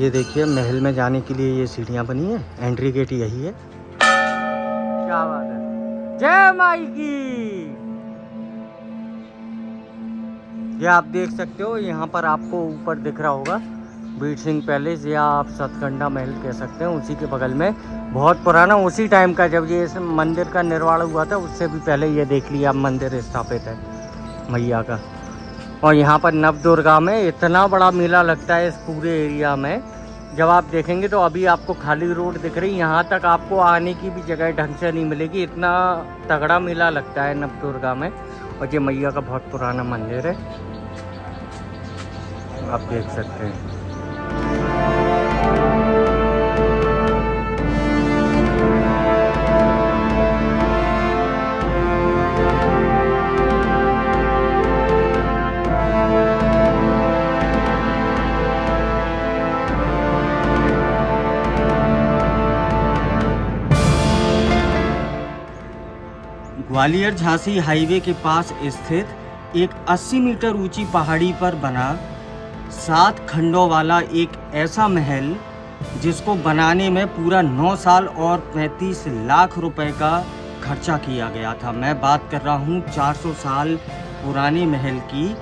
ये देखिए महल में जाने के लिए ये सीढ़ियाँ बनी है, एंट्री गेट यही है। क्या बात है, जय माई की। ये आप देख सकते हो, यहाँ पर आपको ऊपर दिख रहा होगा बीर सिंह पैलेस, या आप सतकंडा महल कह सकते हैं। उसी के बगल में बहुत पुराना, उसी टाइम का जब ये इस मंदिर का निर्माण हुआ था उससे भी पहले ये देख लिया मंदिर स्थापित है मैया का। और यहाँ पर नवदुर्गा में इतना बड़ा मेला लगता है इस पूरे एरिया में। जब आप देखेंगे तो अभी आपको खाली रोड दिख रही, यहाँ तक आपको आने की भी जगह ढंग से नहीं मिलेगी, इतना तगड़ा मेला लगता है नवदुर्गा में। और ये मैया का बहुत पुराना मंदिर है, आप देख सकते हैं। ग्वालियर झांसी हाईवे के पास स्थित एक 80 मीटर ऊंची पहाड़ी पर बना 7 खंडों वाला एक ऐसा महल जिसको बनाने में पूरा 9 साल और 35 लाख रुपए का खर्चा किया गया था। मैं बात कर रहा हूँ 400 साल पुराने महल की।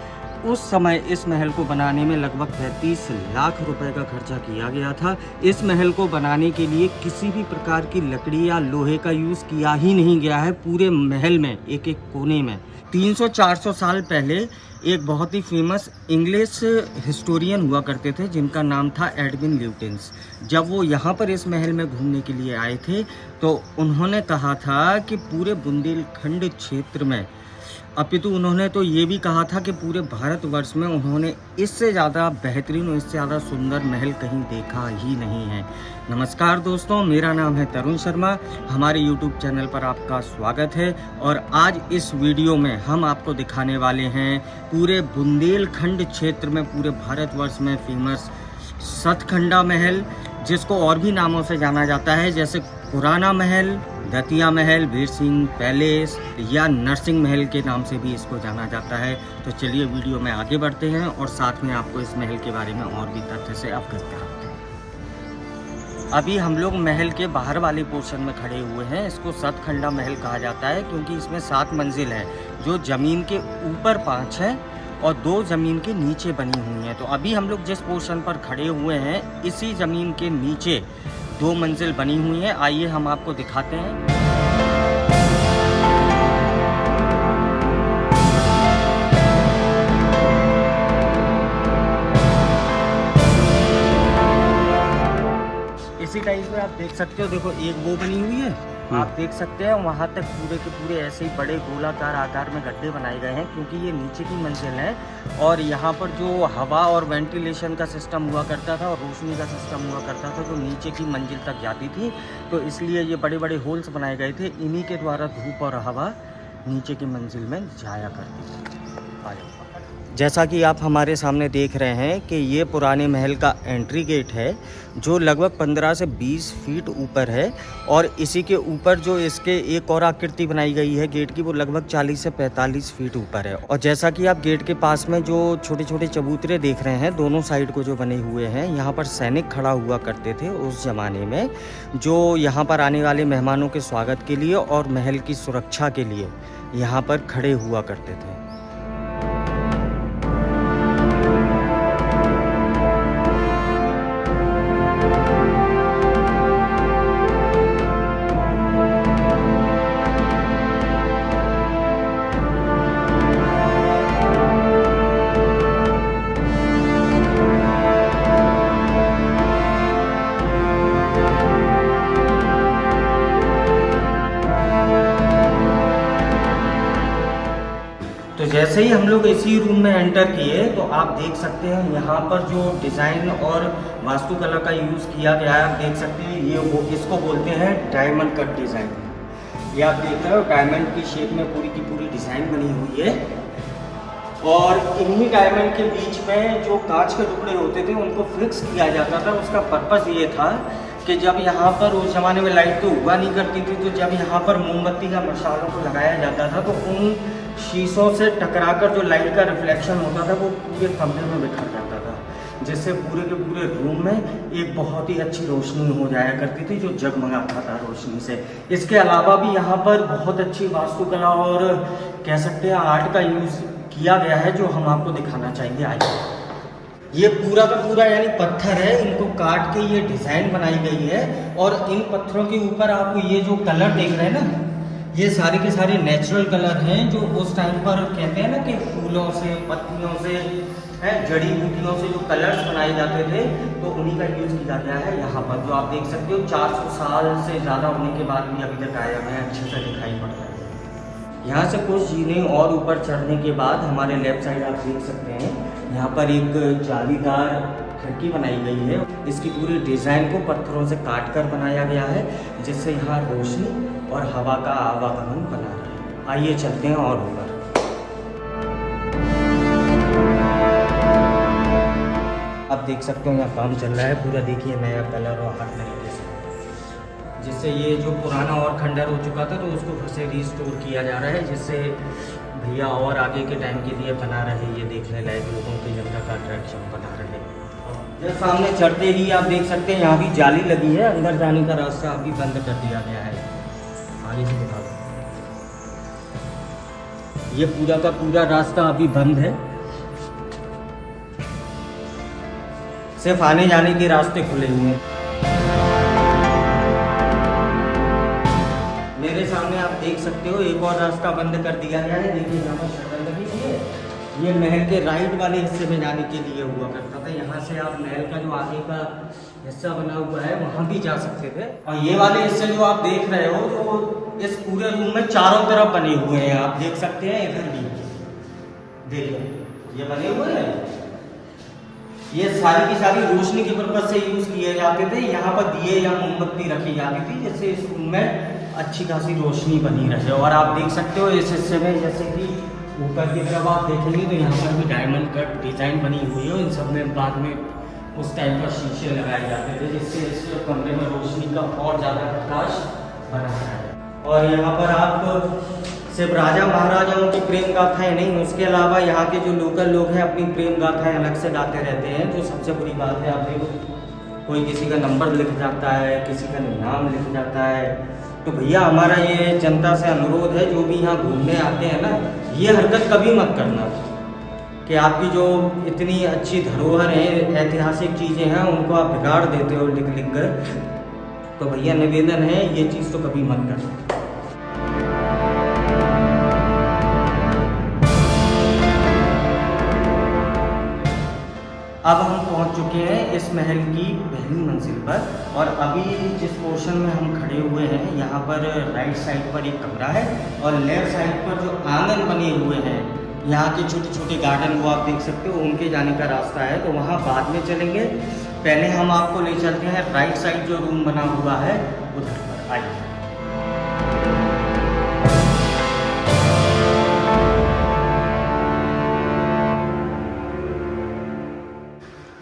उस समय इस महल को बनाने में लगभग 35 लाख रुपए का खर्चा किया गया था। इस महल को बनाने के लिए किसी भी प्रकार की लकड़ी या लोहे का यूज़ किया ही नहीं गया है। पूरे महल में एक एक कोने में 300-400 साल पहले एक बहुत ही फेमस इंग्लिश हिस्टोरियन हुआ करते थे जिनका नाम था एडविन ल्यूटिन्स। जब वो यहाँ पर इस महल में घूमने के लिए आए थे तो उन्होंने कहा था कि पूरे बुंदेलखंड क्षेत्र में, अपितु उन्होंने तो ये भी कहा था कि पूरे भारतवर्ष में उन्होंने इससे ज़्यादा बेहतरीन और इससे ज़्यादा सुंदर महल कहीं देखा ही नहीं है। नमस्कार दोस्तों, मेरा नाम है तरुण शर्मा, हमारे YouTube चैनल पर आपका स्वागत है। और आज इस वीडियो में हम आपको दिखाने वाले हैं पूरे बुंदेलखंड क्षेत्र में, पूरे भारतवर्ष में फेमस सतखंडा महल, जिसको और भी नामों से जाना जाता है जैसे पुराना महल, दतिया महल, वीर सिंह पैलेस या नरसिंह महल के नाम से भी इसको जाना जाता है। तो चलिए वीडियो में आगे बढ़ते हैं और साथ में आपको इस महल के बारे में और भी तथ्य से अवगत कराते हैं। अभी हम लोग महल के बाहर वाले पोर्शन में खड़े हुए हैं। इसको सतखंडा महल कहा जाता है क्योंकि इसमें 7 मंजिल है, जो जमीन के ऊपर 5 है और 2 जमीन के नीचे बनी हुई हैं। तो अभी हम लोग जिस पोर्शन पर खड़े हुए हैं इसी जमीन के नीचे 2 मंजिल बनी हुई हैं। आइए हम आपको दिखाते हैं। इसी टाइप में आप देख सकते हो, देखो एक वो बनी हुई है, आप देख सकते हैं वहाँ तक पूरे के पूरे ऐसे ही बड़े गोलाकार आकार में गड्ढे बनाए गए हैं क्योंकि ये नीचे की मंजिल है और यहाँ पर जो हवा और वेंटिलेशन का सिस्टम हुआ करता था और रोशनी का सिस्टम हुआ करता था जो नीचे की मंजिल तक जाती थी, तो इसलिए ये बड़े बड़े होल्स बनाए गए थे। इन्हीं के द्वारा धूप और हवा नीचे की मंजिल में जाया करती थी। जैसा कि आप हमारे सामने देख रहे हैं कि ये पुराने महल का एंट्री गेट है जो लगभग 15 से 20 फीट ऊपर है और इसी के ऊपर जो इसके एक और आकृति बनाई गई है गेट की, वो लगभग 40 से 45 फीट ऊपर है। और जैसा कि आप गेट के पास में जो छोटे छोटे चबूतरे देख रहे हैं दोनों साइड को जो बने हुए हैं, यहाँ पर सैनिक खड़ा हुआ करते थे उस जमाने में, जो यहाँ पर आने वाले मेहमानों के स्वागत के लिए और महल की सुरक्षा के लिए यहाँ पर खड़े हुआ करते थे। तो जैसे ही हम लोग इसी रूम में एंटर किए तो आप देख सकते हैं यहाँ पर जो डिज़ाइन और वास्तुकला का यूज़ किया गया है, आप देख सकते हैं ये वो इसको बोलते हैं डायमंड कट डिज़ाइन। ये आप देख रहे हो डायमंड की शेप में पूरी की पूरी डिज़ाइन बनी हुई है और इन्हीं डायमंड के बीच में जो कांच के टुकड़े होते थे उनको फिक्स किया जाता था। उसका पर्पज़ ये था कि जब यहाँ पर उस ज़माने में लाइट तो हुआ नहीं करती थी, तो जब यहाँ पर मोमबत्ती का मशालों को लगाया जाता था तो उन शीशों से टकराकर जो लाइट का रिफ्लेक्शन होता था वो पूरे कमरे में बिखर जाता था, जिससे पूरे के पूरे रूम में एक बहुत ही अच्छी रोशनी हो जाया करती थी, जो जगमगाता था रोशनी से। इसके अलावा भी यहाँ पर बहुत अच्छी वास्तुकला और कह सकते हैं आर्ट का यूज़ किया गया है, जो हम आपको दिखाना चाहेंगे। आइए, ये पूरा का पूरा यानी पत्थर है, इनको काट के ये डिज़ाइन बनाई गई है। और इन पत्थरों के ऊपर आपको ये जो कलर देख रहे हैं ना, ये सारे के सारे नेचुरल कलर हैं, जो उस टाइम पर कहते हैं ना कि फूलों से, पत्तियों से, जड़ी बूटियों से जो कलर्स बनाए जाते थे, तो उन्हीं का यूज़ किया गया है यहाँ पर। जो आप देख सकते हो 400 साल से ज़्यादा होने के बाद भी अभी तक आया हुआ है, अच्छे से दिखाई पड़ रहा है। यहाँ से कुछ जीने और ऊपर चढ़ने के बाद हमारे लेफ्ट साइड आप देख सकते हैं, यहाँ पर एक जालीदार खिड़की बनाई गई है। इसकी पूरी डिज़ाइन को पत्थरों से काट कर बनाया गया है, जिससे यहाँ रोशनी और हवा का आवागमन बना रहे। आइए चलते हैं और ऊपर। आप देख सकते हो यहाँ काम चल रहा है पूरा, देखिए नया कलर और हर तरीके से, जिससे ये जो पुराना और खंडर हो चुका था तो उसको फिर से रिस्टोर किया जा रहा है, जिससे भैया और आगे के टाइम के लिए बना रहे, ये देखने लायक लोगों की जनता का अट्रैक्शन बना रहे। जब सामने चढ़ते ही आप देख सकते हैं यहाँ भी जाली लगी है, अंदर जाने का रास्ता अभी बंद कर दिया गया है। आगे से दिखा दो, ये पूरा का पूरा रास्ता अभी बंद है, सिर्फ आने जाने के रास्ते खुले हुए हैं। मेरे सामने आप देख सकते हो एक और रास्ता बंद कर दिया गया है, देखिए यहाँ पर शटर लगी हुई है। ये महल के राइट वाले हिस्से में जाने के लिए हुआ करता था, यहाँ से आप महल का जो आगे का हिस्सा बना हुआ है वहाँ भी जा सकते थे। और ये वाले हिस्से जो आप देख रहे हो, जो इस पूरे रूम में चारों तरफ बने हुए हैं, आप देख सकते हैं। इधर भी देखिए ये बने हुए हैं, ये सारी की सारी रोशनी के पर्पज से यूज किए जाते थे। यहाँ पर दिए या मोमबत्ती रखी जाती थी, जिससे इस रूम में अच्छी खासी रोशनी बनी रहे। और आप देख सकते हो इस हिस्से में, जैसे कि ऊपर की तरफ आप देखेंगे तो यहाँ पर भी डायमंड कट डिजाइन बनी हुई है। इन सब में बाद में उस टाइम पर शीशे लगाए जाते थे, जिससे इस कमरे में रोशनी का और ज़्यादा प्रकाश बना है। और यहाँ पर आप सिर्फ राजा महाराजाओं की प्रेम गाथाएं नहीं, उसके अलावा यहाँ के जो लोकल लोग हैं अपनी प्रेम गाथाएं अलग से गाते रहते हैं। जो सबसे बुरी बात है, आप देखो कोई किसी का नंबर लिख जाता है, किसी का नाम लिख जाता है। तो भैया हमारा ये जनता से अनुरोध है, जो भी यहाँ घूमने आते हैं ना, ये हरकत कभी मत करना कि आपकी जो इतनी अच्छी धरोहर है, ऐतिहासिक चीज़ें हैं, उनको आप बिगाड़ देते हो लिख लिख कर। तो भैया निवेदन है, ये चीज़ तो कभी मत करना। अब हम पहुंच चुके हैं इस महल की पहली मंजिल पर, और अभी जिस पोर्शन में हम खड़े हुए हैं, यहाँ पर राइट साइड पर एक कमरा है और लेफ्ट साइड पर जो आंगन बने हुए हैं, यहाँ के छोटे छोटे गार्डन वो आप देख सकते हो, उनके जाने का रास्ता है। तो वहाँ बाद में चलेंगे, पहले हम आपको ले चलते हैं राइट साइड जो रूम बना हुआ है उधर पर। आइए।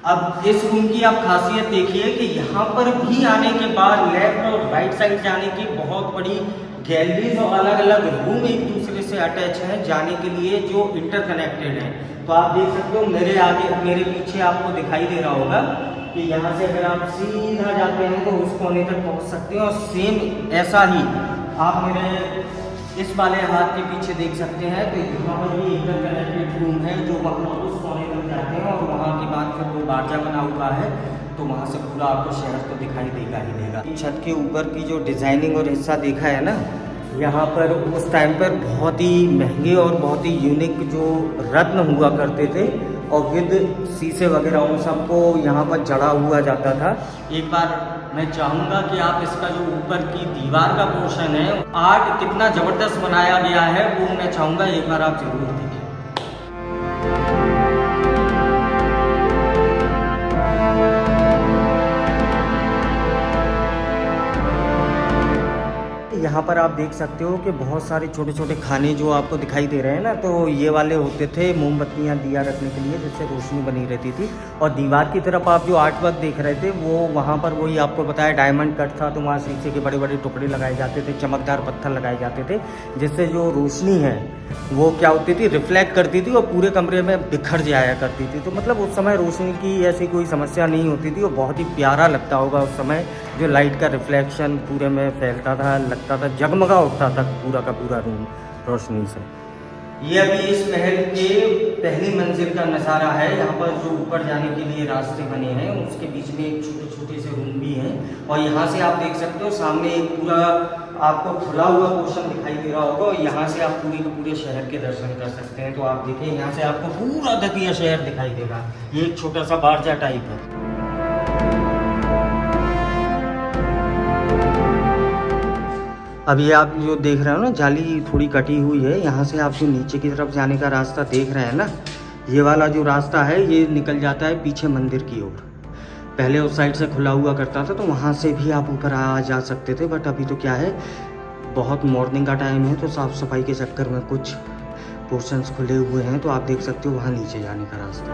अब इस रूम की आप खासियत देखिए कि यहाँ पर भी आने के बाद लेफ्ट और राइट साइड जाने की बहुत बड़ी गैलरीज और अलग अलग रूम एक दूसरे से अटैच हैं जाने के लिए, जो इंटरकनेक्टेड हैं। तो आप देख सकते हो मेरे आगे, मेरे पीछे आपको दिखाई दे रहा होगा कि यहाँ से अगर आप सीधा जाते हैं तो उस कोने तक पहुँच सकते हैं। और सेम ऐसा ही आप मेरे इस वाले हाथ के पीछे देख सकते हैं, तो यहाँ पर भी इंटरकनेक्टेड रूम है जो वहाँ उस कोने तक जाते हैं। और वहाँ के बाद फिर वो बारजा बना हुआ है, तो वहाँ से पूरा आपको शहर तो दिखाई देगा ही देगा। छत के ऊपर की जो डिज़ाइनिंग और हिस्सा देखा है ना, यहाँ पर उस टाइम पर बहुत ही महंगे और बहुत ही यूनिक जो रत्न हुआ करते थे, और विद शीशे वगैरह उन सबको यहाँ पर जड़ा हुआ जाता था। एक बार मैं चाहूँगा कि आप इसका जो ऊपर की दीवार का पोर्शन है, आर्ट कितना ज़बरदस्त बनाया गया है, वो मैं चाहूँगा एक बार आप जरूर देखें। यहाँ पर आप देख सकते हो कि बहुत सारे छोटे छोटे खाने जो आपको दिखाई दे रहे हैं ना, तो ये वाले होते थे मोमबत्तियाँ दिया रखने के लिए, जिससे रोशनी बनी रहती थी। और दीवार की तरफ आप जो आर्ट वर्क देख रहे थे वो वहाँ पर वही आपको बताया डायमंड कट था, तो वहाँ शीशे के बड़े बड़े टुकड़े लगाए जाते थे, चमकदार पत्थर लगाए जाते थे, जिससे जो रोशनी है वो क्या होती थी, रिफ्लेक्ट करती थी और पूरे कमरे में बिखर जाया करती थी। तो मतलब उस समय रोशनी की ऐसी कोई समस्या नहीं होती थी और बहुत ही प्यारा लगता होगा उस समय, जो लाइट का रिफ्लेक्शन पूरे में फैलता था, लगता था जगमगा उठता था पूरा का पूरा रूम रोशनी से। ये अभी इस महल के पहली मंजिल का नज़ारा है। यहाँ पर जो ऊपर जाने के लिए रास्ते बने हैं उसके बीच में एक छोटे छोटे से रूम भी हैं, और यहाँ से आप देख सकते हो सामने एक पूरा आपको खुला हुआ पोर्शन दिखाई दे रहा होगा, और यहाँ से आप पूरे के पूरे शहर के दर्शन कर सकते हैं। तो आप देखिए यहाँ से आपको पूरा दतिया शहर दिखाई देगा। ये एक छोटा सा बारजा टाइप है। अब ये आप जो देख रहे हो ना, जाली थोड़ी कटी हुई है, यहाँ से आप जो नीचे की तरफ जाने का रास्ता देख रहे हैं ना, ये वाला जो रास्ता है ये निकल जाता है पीछे मंदिर की ओर। पहले उस साइड से खुला हुआ करता था, तो वहाँ से भी आप ऊपर आ जा सकते थे, बट अभी तो क्या है, बहुत मॉर्निंग का टाइम है, तो साफ़ सफाई के चक्कर में कुछ पोर्शंस खुले हुए हैं। तो आप देख सकते हो वहाँ नीचे जाने का रास्ता।